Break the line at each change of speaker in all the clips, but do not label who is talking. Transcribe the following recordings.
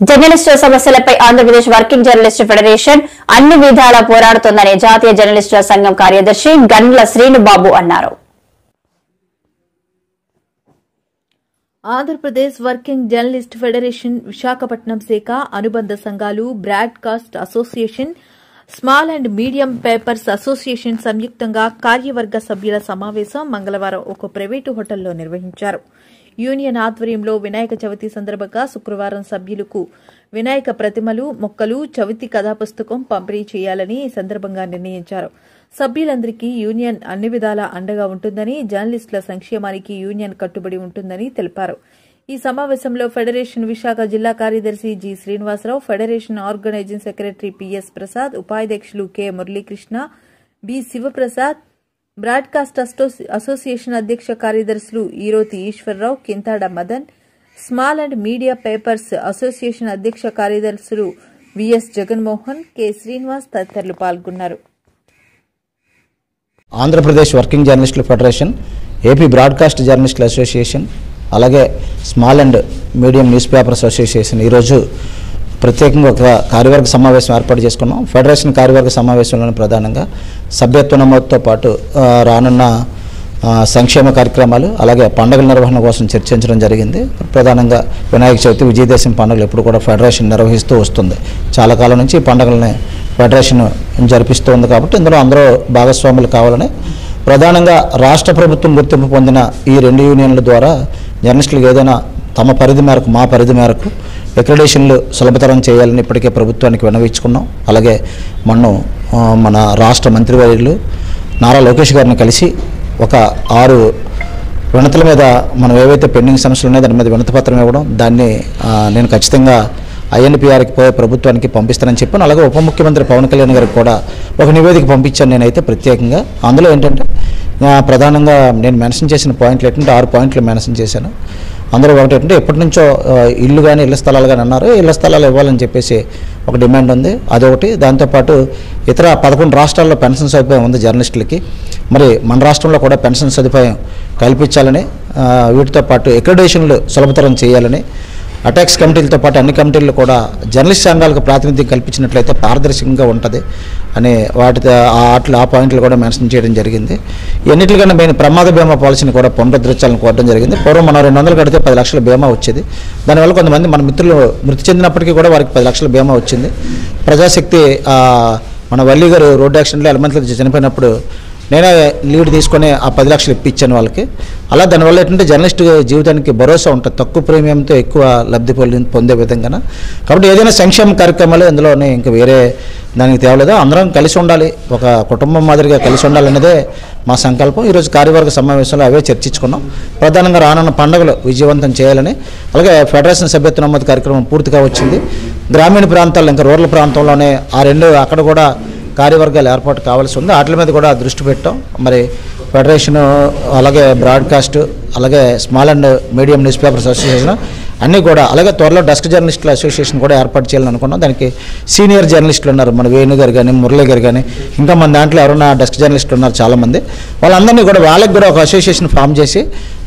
జర్నలిస్టుల సమస్యలపై Andhra Pradesh working journalist federation అన్ని విధాలా పోరాడుతోందని జాతీయ జర్నలిస్టుల సంఘం కార్యదర్శి గండ్ల శ్రీనుబాబు అన్నారు.
Andhra Pradesh working journalist federation Visakhapatnam శాఖ అనుబంధ సంఘాలు broadcast association small and medium papers association సంయుక్తంగా కార్యవర్గ సభ్యుల సమావేశం మంగళవారం ఒక ప్రైవేటు హోటల్లో నిర్వహించారు. యూనియన్ ఆధ్వర్యంలో వినాయక చవితి సందర్భంగా శుక్రవారం సభ్యులకు వినాయక ప్రతిమలు, మొక్కలు, చవితి కథాపుస్తకం పంపిణీ చేయాలని ఈ సందర్భంగా నిర్ణయించారు. సభ్యులందరికీ యూనియన్ అన్ని విధాలా అండగా ఉంటుందని, జర్నలిస్టుల సంక్షేమానికి యూనియన్ కట్టుబడి ఉంటుందని తెలిపారు. ఈ సమావేశంలో ఫెడరేషన్ విశాఖ జిల్లా కార్యదర్శి G Srinivasarao, federation organising secretary PS Prasad, ఉపాధ్యక్షులు K Muralikrishna, B Sivaprasad, broadcast association అధ్యక్ష కార్యదర్శులు Eeroti Eswararao, Kinthada Madan, small and media papers association అధ్యక్ష కార్యదర్శులు విఎస్ జగన్మోహన్, కె శ్రీనివాస్ తదితరులు పాల్గొన్నారు.
ఆంధ్రప్రదేశ్ వర్కింగ్ జర్నలిస్టుల ఫెడరేషన్, ఏపీ బ్రాడ్కాస్ట్ జర్నలిస్టుల అసోసియేషన్, అలాగే small and medium newspapers association ఈరోజు ప్రత్యేకంగా ఒక కార్యవర్గ సమావేశం ఏర్పాటు చేసుకున్నాం. ఫెడరేషన్ కార్యవర్గ సమావేశంలోని ప్రధానంగా సభ్యత్వ నమోదుతో పాటు రానున్న సంక్షేమ కార్యక్రమాలు, అలాగే పండుగల నిర్వహణ కోసం చర్చించడం జరిగింది. ప్రధానంగా వినాయక చవితి, విజయదశమి పండుగలు ఎప్పుడు కూడా ఫెడరేషన్ నిర్వహిస్తూ వస్తుంది. చాలా కాలం నుంచి ఈ పండుగలని ఫెడరేషన్ జరిపిస్తూ ఉంది. కాబట్టి ఇందులో అందరూ భాగస్వాములు కావాలని ప్రధానంగా రాష్ట్ర ప్రభుత్వం గుర్తింపు పొందిన ఈ రెండు యూనియన్ల ద్వారా జర్నలిస్టులకు ఏదైనా తమ పరిధి మేరకు, మా పరిధి మేరకు అక్రిడేషన్లు సులభతరం చేయాలని ఇప్పటికే ప్రభుత్వానికి విన్నవించుకున్నాం. అలాగే మన రాష్ట్ర మంత్రివర్యులు నారా లోకేష్ గారిని కలిసి ఒక 6 వినతుల మీద మనం ఏవైతే పెండింగ్ సమస్యలు ఉన్నాయో దాని మీద వినతిపత్రం ఇవ్వడం, దాన్ని నేను ఖచ్చితంగా ఐఎన్పిఆర్కి పోయే ప్రభుత్వానికి పంపిస్తానని చెప్పాను. అలాగే ఉప ముఖ్యమంత్రి పవన్ కళ్యాణ్ గారికి కూడా ఒక నివేదిక పంపించాను నేనైతే ప్రత్యేకంగా. అందులో ఏంటంటే ప్రధానంగా నేను మెన్షన్ చేసిన పాయింట్లు ఏంటంటే 6 పాయింట్లు మెన్షన్ చేశాను. అందులో ఒకటి ఏంటంటే ఎప్పటి నుంచో ఇల్లు కానీ ఇళ్ల స్థలాలు కానీ అన్నారు, ఇళ్ల స్థలాలు ఇవ్వాలని చెప్పేసి ఒక డిమాండ్ ఉంది, అదొకటి. దాంతోపాటు ఇతర 11 రాష్ట్రాల్లో పెన్షన్ సదుపాయం ఉంది జర్నలిస్టులకి, మరి మన రాష్ట్రంలో కూడా పెన్షన్ సదుపాయం కల్పించాలని, వీటితో పాటు అక్రిడేషన్లు సులభతరం చేయాలని, అటాక్స్ కమిటీలతో పాటు అన్ని కమిటీలు కూడా జర్నలిస్ట్ సంఘాలకు ప్రాతినిధ్యం కల్పించినట్లయితే పారదర్శకంగా ఉంటుంది అని ఆ పాయింట్లు కూడా మెన్షన్ చేయడం జరిగింది. ఎన్నిటికన్నా మెయిన్ ప్రమాద బీమా పాలసీని కూడా పునరుద్ధరించాలని కోరడం జరిగింది. పూర్వం మనం 200 కడితే 10 లక్షల బీమా వచ్చేది. దానివల్ల కొంతమంది మన మిత్రులు మృతి చెందినప్పటికీ కూడా వారికి 10 లక్షల బీమా వచ్చింది. ప్రజాశక్తి మన వల్లి గారు రోడ్డు యాక్సిడెంట్లో ఎలమంత్రి చనిపోయినప్పుడు నేనే లీడ్ తీసుకొని ఆ 10 లక్షలు ఇప్పించాను వాళ్ళకి. అలా దానివల్ల ఏంటంటే జర్నలిస్ట్ జీవితానికి భరోసా ఉంటుంది, తక్కువ ప్రీమియంతో ఎక్కువ లబ్ధి పొందే విధంగా. కాబట్టి ఏదైనా సంక్షేమ కార్యక్రమాలు అందులోనే ఇంకా వేరే దానికి తేవలేదు. అందరం కలిసి ఉండాలి, ఒక కుటుంబం మాదిరిగా కలిసి ఉండాలన్నదే మా సంకల్పం. ఈరోజు కార్యవర్గ సమావేశంలో అవే చర్చించుకున్నాం. ప్రధానంగా రానున్న పండుగలు విజయవంతం చేయాలని, అలాగే ఫెడరేషన్ సభ్యత్వ నమోదు కార్యక్రమం పూర్తిగా వచ్చింది. గ్రామీణ ప్రాంతాల్లో ఇంకా రూరల్ ప్రాంతంలోనే అక్కడ కూడా కార్యవర్గాలు ఏర్పాటు కావాల్సి ఉంది. వాటి మీద కూడా దృష్టి పెట్టాం. మరి ఫెడరేషను, అలాగే బ్రాడ్కాస్ట్, అలాగే small and medium newspapers association అన్నీ కూడా, అలాగే త్వరలో డెస్క్ జర్నలిస్టుల అసోసియేషన్ కూడా ఏర్పాటు చేయాలని అనుకున్నాం. దానికి సీనియర్ జర్నలిస్టులు ఉన్నారు, మన వేణు గారు కానీ, మురళి గారు కానీ, ఇంకా మన దాంట్లో ఎవరైనా డెస్క్ జర్నలిస్టులు ఉన్నారు చాలామంది. వాళ్ళందరినీ కూడా వాళ్ళకి కూడా ఒక అసోసియేషన్ ఫామ్ చేసి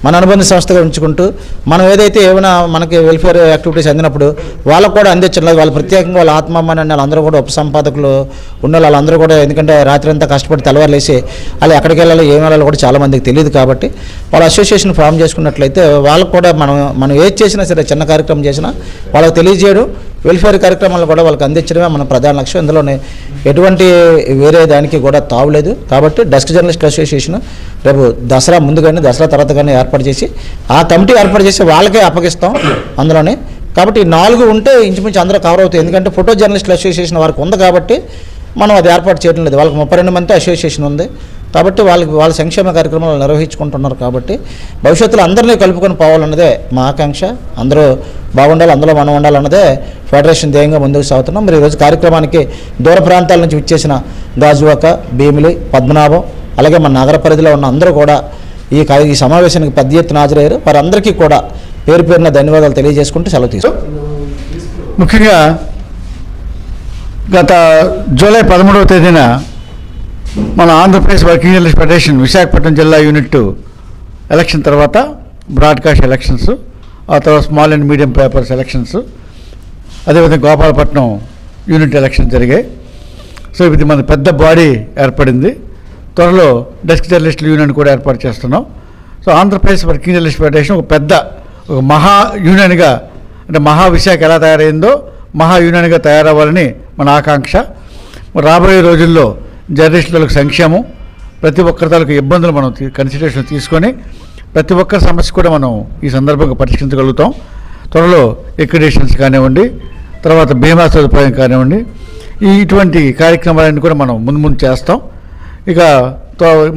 మన అనుబంధ సంస్థగా ఉంచుకుంటూ మనం ఏదైతే ఏమైనా మనకి వెల్ఫేర్ యాక్టివిటీస్ అందినప్పుడు వాళ్ళకు కూడా అందించలేదు. వాళ్ళు ప్రత్యేకంగా వాళ్ళ ఆత్మామాన్ని వాళ్ళందరూ కూడా ఉపసంపాదకులు ఉన్న వాళ్ళందరూ కూడా, ఎందుకంటే రాత్రి అంతా కష్టపడి తెల్లవారులేసి వాళ్ళు ఎక్కడికి వెళ్ళాలో ఏం వెళ్ళాలో కూడా చాలామందికి తెలియదు. కాబట్టి వాళ్ళ అసోసియేషన్ ఫామ్ చేసుకున్నట్లయితే వాళ్ళకు కూడా మనం ఏది చేసినా సరే, చిన్న కార్యక్రమం చేసినా వాళ్ళకి తెలియజేయడం, వెల్ఫేర్ కార్యక్రమాలు కూడా వాళ్ళకి అందించడమే మన ప్రధాన లక్ష్యం. ఇందులోనే ఎటువంటి వేరే దానికి కూడా తావులేదు. కాబట్టి డెస్క్ జర్నలిస్ట్ అసోసియేషన్ రేపు దసరా ముందు కానీ దసరా తర్వాత కానీ ఏర్పాటు చేసి ఆ కమిటీ ఏర్పాటు చేసి వాళ్ళకే అప్పగిస్తాం అందులోనే. కాబట్టి 4 ఉంటే ఇంచుమించు అందరూ కవర్ అవుతాయి. ఎందుకంటే ఫోటో జర్నలిస్టుల అసోసియేషన్ వారికి ఉంది కాబట్టి మనం అది ఏర్పాటు చేయడం లేదు. వాళ్ళకి 32 మంది అసోసియేషన్ ఉంది కాబట్టి వాళ్ళ సంక్షేమ కార్యక్రమాలు నిర్వహించుకుంటున్నారు. కాబట్టి భవిష్యత్తులో అందరినీ కలుపుకొని పోవాలన్నదే మా ఆకాంక్ష. అందరూ బాగుండాలి, అందులో మనం ఉండాలన్నదే ఫెడరేషన్ ధ్యేయంగా ముందుకు సాగుతున్నాం. మరి ఈరోజు కార్యక్రమానికి దూర ప్రాంతాల నుంచి విచ్చేసిన గాజువాక, భీమిలి, పద్మనాభం, అలాగే మన నగర పరిధిలో ఉన్న అందరూ కూడా ఈ సమావేశానికి పెద్ద ఎత్తున హాజరయ్యారు. వారందరికీ కూడా పేరు పేరున ధన్యవాదాలు తెలియజేసుకుంటూ సెలవు తీసుకుంటాం.
ముఖ్యంగా గత జూలై 13వ తేదీన మన Andhra Pradesh working journalist federation Visakhapatnam జిల్లా యూనిట్ ఎలక్షన్ తర్వాత బ్రాడ్కాస్ట్ ఎలక్షన్స్, ఆ తర్వాత small and medium papers elections, అదేవిధంగా గోపాలపట్నం యూనిట్ ఎలక్షన్ జరిగాయి. సో ఇది మన పెద్ద బాడీ ఏర్పడింది. త్వరలో డెస్క్ జర్నలిస్టుల యూనియన్ కూడా ఏర్పాటు చేస్తున్నాం. So Andhra Pradesh working journalist federation ఒక మహా యూనియన్గా, అంటే మహా విశాఖ ఎలా తయారైందో మహా యూనియన్గా తయారవ్వాలని మన ఆకాంక్ష. రాబోయే రోజుల్లో జర్నలిస్టులకు సంక్షేమం, ప్రతి ఒక్కరి తాలూకు ఇబ్బందులు మనం కన్సిడరేషన్ తీసుకొని ప్రతి ఒక్కరి సమస్య కూడా మనం ఈ సందర్భంగా పరిష్కరించగలుగుతాం. త్వరలో ఎక్రిడేషన్స్ కానివ్వండి, తర్వాత బీమా సదుపాయం కానివ్వండి, ఇటువంటి కార్యక్రమాలన్నీ కూడా మనం ముందు చేస్తాం. ఇక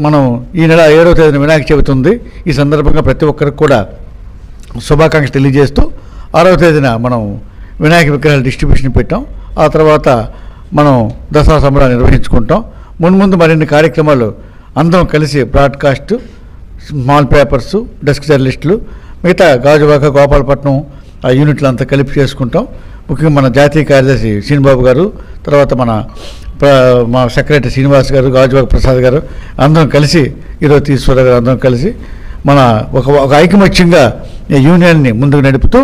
మనం ఈ నెల 7వ తేదీన వినాయక చవితి ఉంది. ఈ సందర్భంగా ప్రతి ఒక్కరికి కూడా శుభాకాంక్షలు తెలియజేస్తూ 6వ తేదీన మనం వినాయక విగ్రహాల డిస్ట్రిబ్యూషన్ పెట్టాం. ఆ తర్వాత మనం దసరా సంబరాలు నిర్వహించుకుంటాం. ముందు మరిన్ని కార్యక్రమాలు అందరం కలిసి బ్రాడ్కాస్ట్, స్మాల్ పేపర్సు, డెస్క్ జర్నలిస్టులు, మిగతా గాజువాక, గోపాలపట్నం ఆ యూనిట్లు అంతా కలిపి చేసుకుంటాం. ముఖ్యంగా మన జాతీయ కార్యదర్శి శ్రీనిబాబు గారు, తర్వాత మా సెక్రటరీ శ్రీనివాస్ గారు, గాజువాక ప్రసాద్ గారు అందరం కలిసి, ఈరోజు ఈశ్వర గారు అందరం కలిసి మన ఒక ఐకమత్యంగా యూనియన్ని ముందుకు నడుపుతూ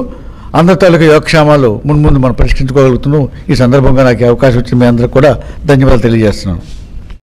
అందరి తాలూకా యోగక్షేమాలు ముందు మనం పరిష్కరించుకోగలుగుతున్నాం. ఈ సందర్భంగా నాకు అవకాశం వచ్చింది. మీ అందరికీ కూడా ధన్యవాదాలు తెలియజేస్తున్నాను.